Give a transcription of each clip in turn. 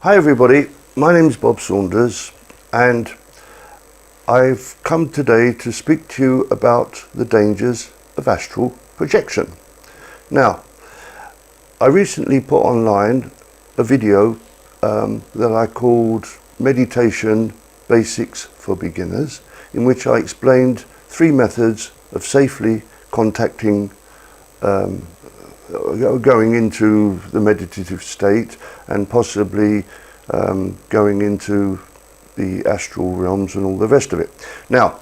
Hi everybody, my name's Bob Saunders and I've come today to speak to you about the dangers of astral projection. Now, I recently put online a video that I called Meditation Basics for Beginners, in which I explained 3 methods of safely contacting going into the meditative state and possibly going into the astral realms and all the rest of it. Now,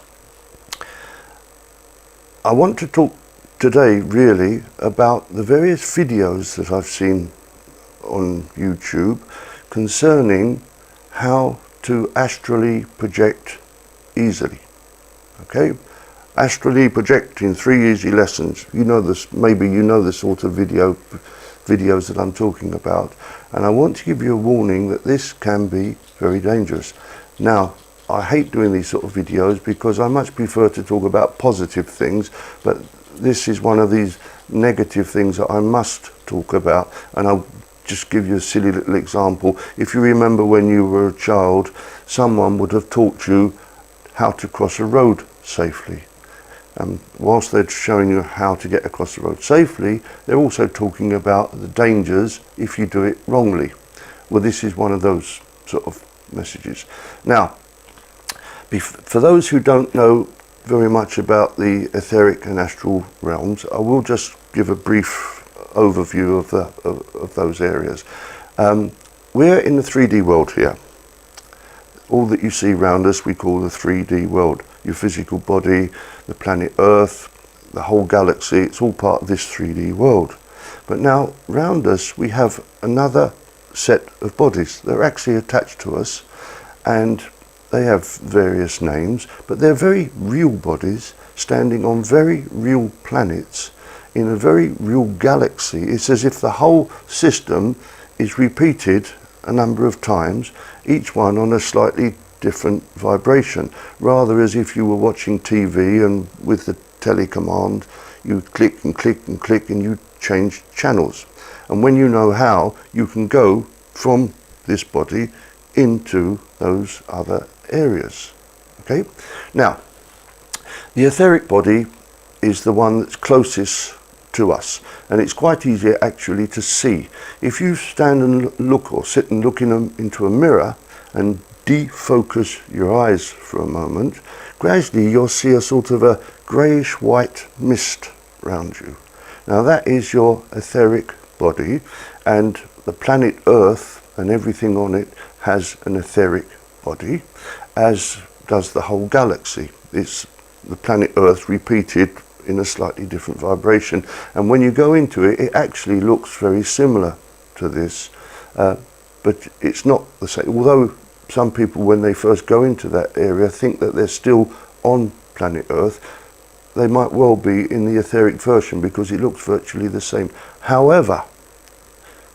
I want to talk today really about the various videos that I've seen on YouTube concerning how to astrally project easily. Okay? Astrally projecting 3 easy lessons. You know this, maybe you know the sort of videos that I'm talking about, and I want to give you a warning that this can be very dangerous. Now, I hate doing these sort of videos because I much prefer to talk about positive things, but this is one of these negative things that I must talk about, and I'll just give you a silly little example. If you remember when you were a child, someone would have taught you how to cross a road safely. Whilst they're showing you how to get across the road safely, they're also talking about the dangers if you do it wrongly. Well, this is one of those sort of messages. Now, for those who don't know very much about the etheric and astral realms, I will just give a brief overview of those areas. We're in the 3D world here. All that you see around us we call the 3D world. Your physical body, the planet Earth, the whole galaxy, it's all part of this 3D world. But now, around us, we have another set of bodies. They're actually attached to us, and they have various names, but they're very real bodies standing on very real planets in a very real galaxy. It's as if the whole system is repeated a number of times, each one on a slightly different vibration, rather as if you were watching TV and with the telecommand you click and click and click and you change channels. And when you know how, you can go from this body into those other areas. Okay? Now, the etheric body is the one that's closest to us, and it's quite easy actually to see. If you stand and look or sit and look into a mirror and defocus your eyes for a moment, gradually you'll see a sort of a greyish white mist around you. Now that is your etheric body, and the planet Earth and everything on it has an etheric body, as does the whole galaxy. It's the planet Earth repeated in a slightly different vibration, and when you go into it, it actually looks very similar to this, but it's not the same. Although some people, when they first go into that area, think that they're still on planet Earth, they might well be in the etheric version because it looks virtually the same. However,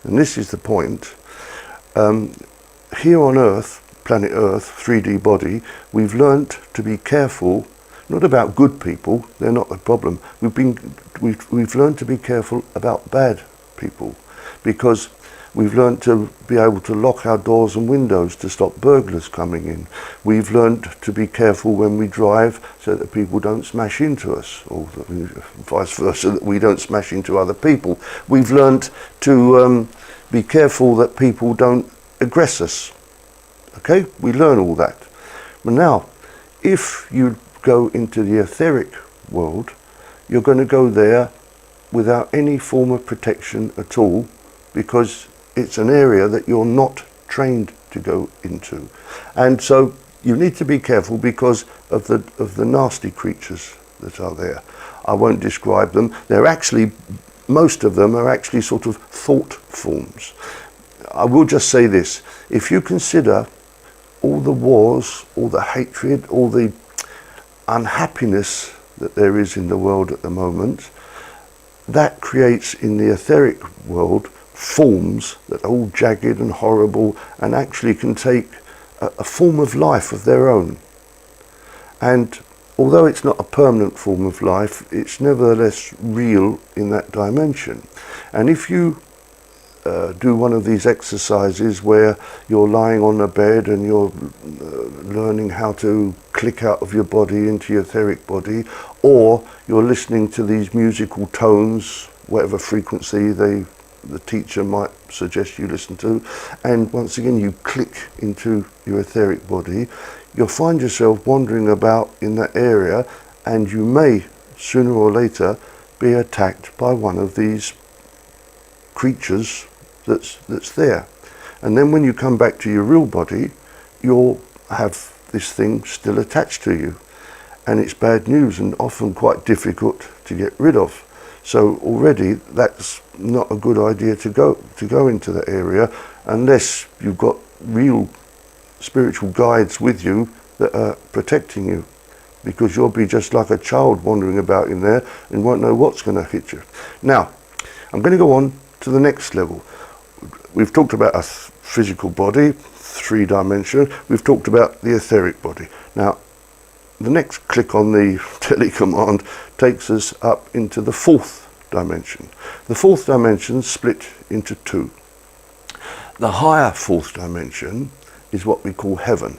and this is the point, here on Earth, planet Earth, 3D body, we've learnt to be careful, not about good people, they're not the problem. We've learned to be careful about bad people, because we've learned to be able to lock our doors and windows to stop burglars coming in. We've learned to be careful when we drive so that people don't smash into us, or vice versa, that we don't smash into other people. We've learned to be careful that people don't aggress us. Okay, we learn all that. But now, if you go into the etheric world, you're going to go there without any form of protection at all, because it's an area that you're not trained to go into. And so you need to be careful because of the nasty creatures that are there. I won't describe them. They're actually, most of them are actually sort of thought forms. I will just say this: if you consider all the wars, all the hatred, all the unhappiness that there is in the world at the moment, that creates in the etheric world forms that are all jagged and horrible and actually can take a form of life of their own. And although it's not a permanent form of life, it's nevertheless real in that dimension. And if you do one of these exercises where you're lying on a bed and you're learning how to click out of your body into your etheric body, or you're listening to these musical tones, whatever frequency the teacher might suggest you listen to, and once again you click into your etheric body, you'll find yourself wandering about in that area, and you may sooner or later be attacked by one of these creatures that's there. And then when you come back to your real body, you'll have this thing still attached to you, and it's bad news and often quite difficult to get rid of. So already that's not a good idea to go into that area unless you've got real spiritual guides with you that are protecting you, because you'll be just like a child wandering about in there and won't know what's going to hit you. Now, I'm going to go on to the next level. We've talked about a physical body, 3-dimensional. We've talked about the etheric body. Now, the next click on the telecommand takes us up into the 4th dimension. The 4th dimension split into 2. The higher 4th dimension is what we call heaven.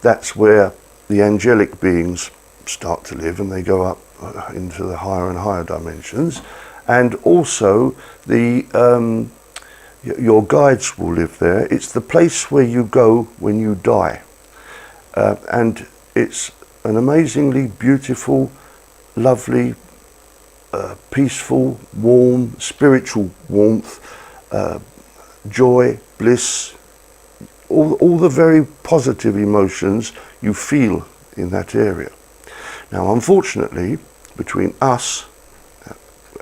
That's where the angelic beings start to live, and they go up into the higher and higher dimensions. And also the your guides will live there. It's the place where you go when you die, and it's an amazingly beautiful, lovely, peaceful, warm, spiritual warmth, joy, bliss, all the very positive emotions you feel in that area. Now, unfortunately, between us,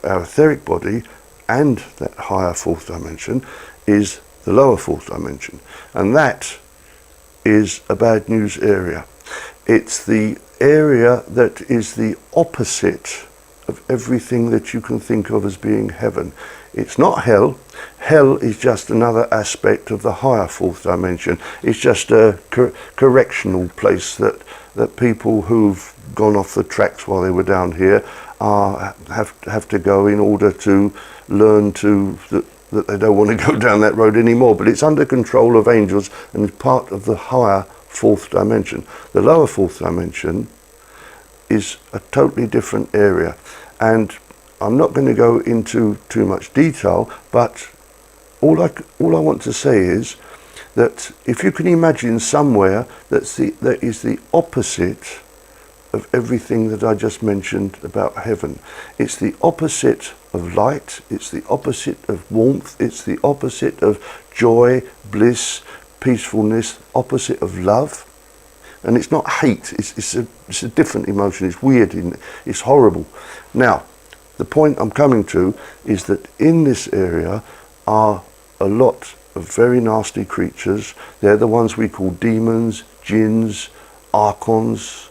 our etheric body, and that higher 4th dimension is the lower 4th dimension, and that is a bad news area. It's the area that is the opposite of everything that you can think of as being heaven. It's not hell. Hell is just another aspect of the higher 4th dimension. It's just a correctional place that people who've gone off the tracks while they were down here have to go in order to learn that they don't want to go down that road anymore. But it's under control of angels and is part of the higher 4th dimension. The lower 4th dimension is a totally different area, and I'm not going to go into too much detail, but all I want to say is that if you can imagine somewhere that is the opposite of everything that I just mentioned about heaven. It's the opposite of light, it's the opposite of warmth, it's the opposite of joy, bliss, peacefulness, opposite of love. And it's not hate, it's a different emotion, it's weird, it's horrible. Now, the point I'm coming to is that in this area are a lot of very nasty creatures. They're the ones we call demons, jinns, archons.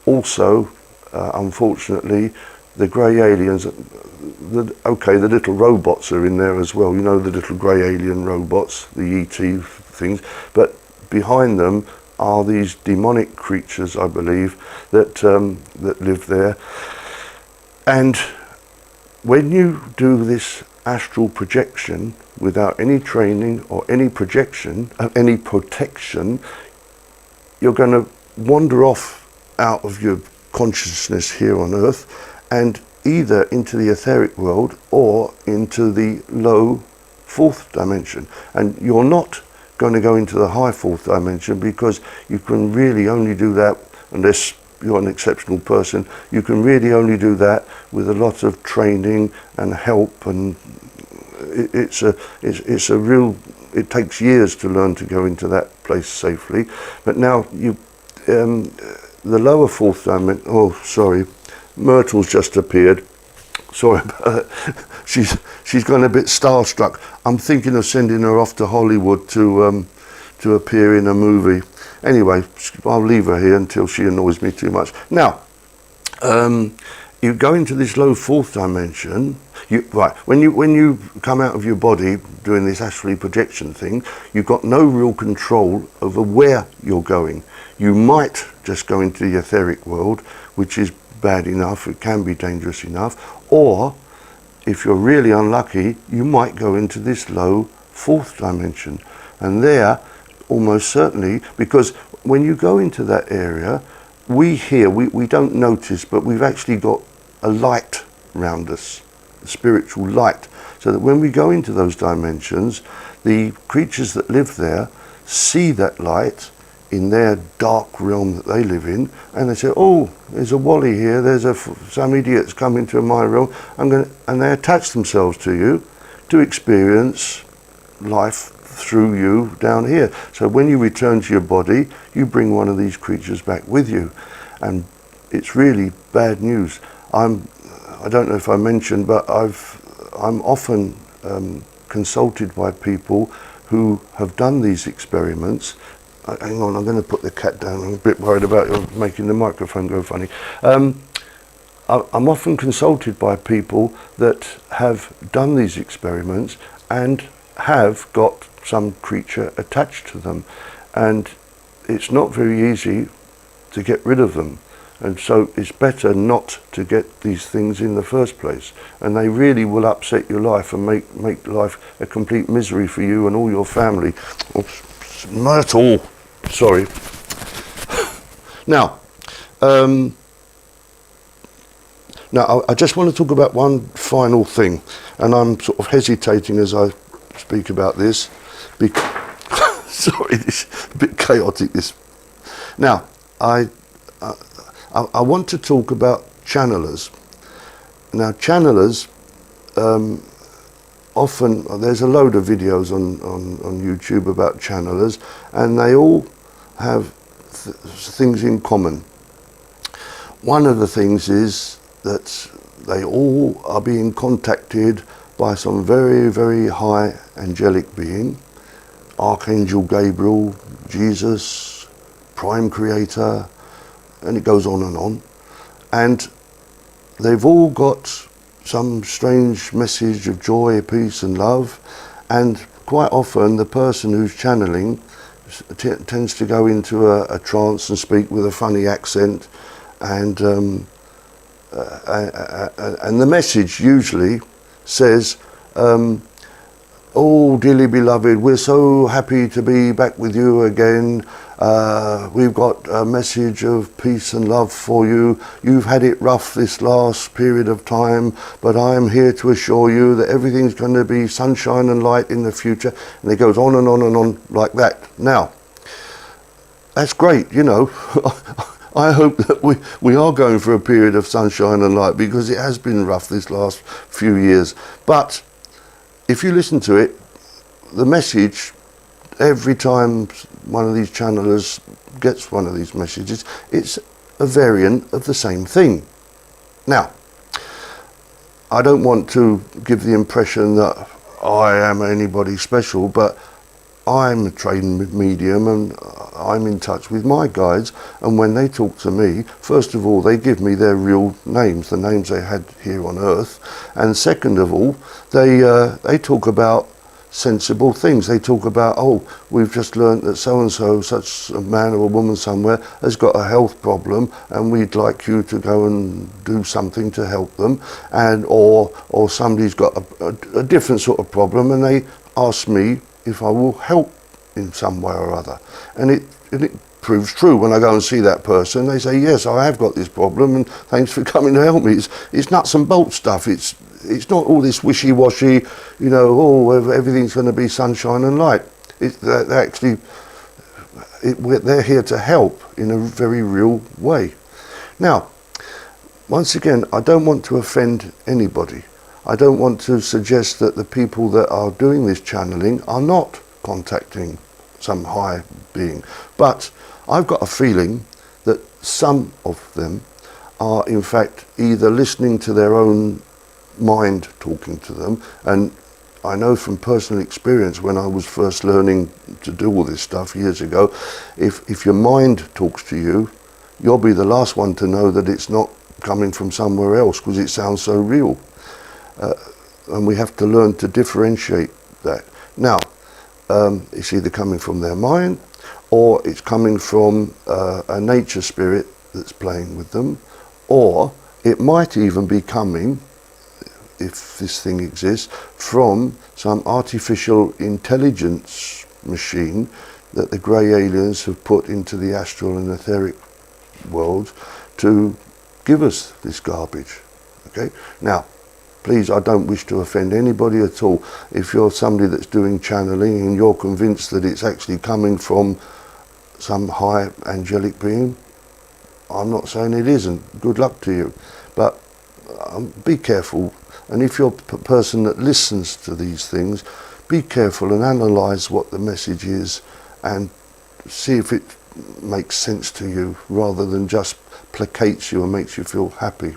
Also, unfortunately, the grey aliens, the little robots are in there as well. You know, the little grey alien robots, the ET things. But behind them are these demonic creatures, I believe, that live there. And when you do this astral projection without any training or any projection, any protection, you're going to wander off out of your consciousness here on earth and either into the etheric world or into the low 4th dimension. And you're not going to go into the high 4th dimension, because you can really only do that, unless you're an exceptional person, you can really only do that with a lot of training and help, and it's a real, it takes years to learn to go into that place safely. But now the lower 4th dimension, oh sorry, Myrtle's just appeared. Sorry about that. She's gone a bit starstruck. I'm thinking of sending her off to Hollywood to appear in a movie. Anyway, I'll leave her here until she annoys me too much. Now, you go into this low 4th dimension. When you come out of your body doing this astral projection thing, you've got no real control over where you're going. You might just go into the etheric world, which is bad enough, it can be dangerous enough, or if you're really unlucky, you might go into this low fourth dimension. And there, almost certainly, because when you go into that area, we don't notice, but we've actually got a light around us, a spiritual light. So that when we go into those dimensions, the creatures that live there see that light in their dark realm that they live in, and they say, oh, there's a Wally here, there's some idiot's come into my realm, and they attach themselves to you to experience life through you down here. So when you return to your body, you bring one of these creatures back with you, and it's really bad news. I don't know if I mentioned, but I'm often consulted by people who have done these experiments. Hang on, I'm going to put the cat down. I'm a bit worried about you making the microphone go funny. I'm often consulted by people that have done these experiments and have got some creature attached to them, and it's not very easy to get rid of them. And so it's better not to get these things in the first place. And they really will upset your life and make life a complete misery for you and all your family. Oops, Myrtle, sorry. Now, I just want to talk about one final thing. And I'm sort of hesitating as I speak about this. Sorry, this is a bit chaotic, this. Now, I want to talk about channelers. Now, channelers, often, there's a load of videos on YouTube about channelers, and they all have things in common. One of the things is that they all are being contacted by some very, very high angelic being, Archangel Gabriel, Jesus, Prime Creator, and it goes on, and they've all got some strange message of joy, peace and love, and quite often the person who's channeling tends to go into a trance and speak with a funny accent, and the message usually says, oh, dearly beloved, we're so happy to be back with you again. We've got a message of peace and love for you. You've had it rough this last period of time, but I'm here to assure you that everything's going to be sunshine and light in the future. And it goes on and on and on like that. Now, that's great, you know. I hope that we are going for a period of sunshine and light, because it has been rough this last few years. But if you listen to it, the message, every time one of these channelers gets one of these messages, it's a variant of the same thing. Now, I don't want to give the impression that I am anybody special, but I'm a trained medium and I'm in touch with my guides, and when they talk to me, first of all, they give me their real names, the names they had here on Earth, and second of all, they talk about sensible things. They talk about, oh, we've just learned that so-and-so, such a man or a woman somewhere, has got a health problem, and we'd like you to go and do something to help them, and or somebody's got a different sort of problem, and they ask me if I will help in some way or other. And it proves true. When I go and see that person, they say, yes, I have got this problem, and thanks for coming to help me. It's nuts and bolts stuff. It's not all this wishy-washy, you know, oh, everything's going to be sunshine and light. They're here to help in a very real way. Now, once again, I don't want to offend anybody. I don't want to suggest that the people that are doing this channeling are not contacting some high being. But I've got a feeling that some of them are in fact either listening to their own mind talking to them, and I know from personal experience when I was first learning to do all this stuff years ago, if your mind talks to you, you'll be the last one to know that it's not coming from somewhere else, because it sounds so real. And we have to learn to differentiate that. Now, it's either coming from their mind, or it's coming from a nature spirit that's playing with them, or it might even be coming, if this thing exists, from some artificial intelligence machine that the grey aliens have put into the astral and etheric world to give us this garbage. Okay? Now, please, I don't wish to offend anybody at all. If you're somebody that's doing channeling and you're convinced that it's actually coming from some high angelic being, I'm not saying it isn't. Good luck to you. But be careful. And if you're a person that listens to these things, be careful and analyse what the message is and see if it makes sense to you rather than just placates you and makes you feel happy.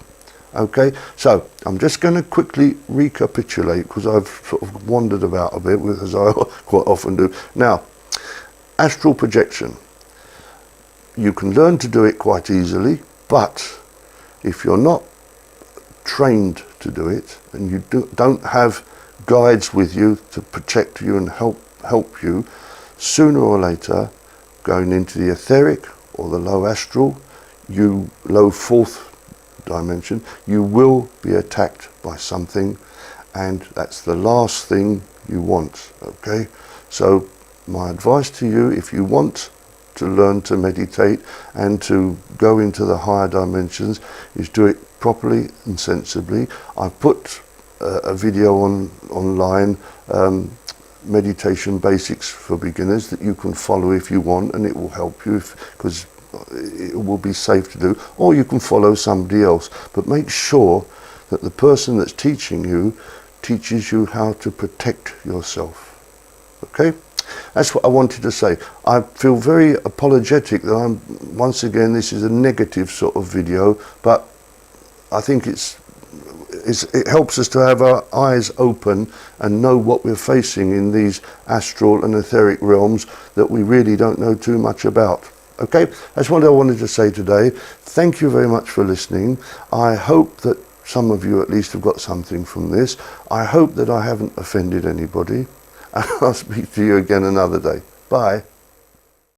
Okay, so I'm just going to quickly recapitulate because I've sort of wandered about a bit, as I quite often do. Now, astral projection. You can learn to do it quite easily, but if you're not trained to do it and you don't have guides with you to protect you and help you, sooner or later, going into the etheric or the low astral, low fourth dimension, you will be attacked by something, and that's the last thing you want. Okay, so my advice to you, if you want to learn to meditate and to go into the higher dimensions, is do it properly and sensibly. I've put a video online, meditation basics for beginners, that you can follow if you want, and it will help you because it will be safe to do, or you can follow somebody else, but make sure that the person that's teaching you teaches you how to protect yourself. Okay, that's what I wanted to say. I feel very apologetic that once again, this is a negative sort of video, but I think it helps us to have our eyes open and know what we're facing in these astral and etheric realms that we really don't know too much about. Okay, that's what I wanted to say today. Thank you very much for listening. I hope that some of you at least have got something from this. I hope that I haven't offended anybody. And I'll speak to you again another day. Bye.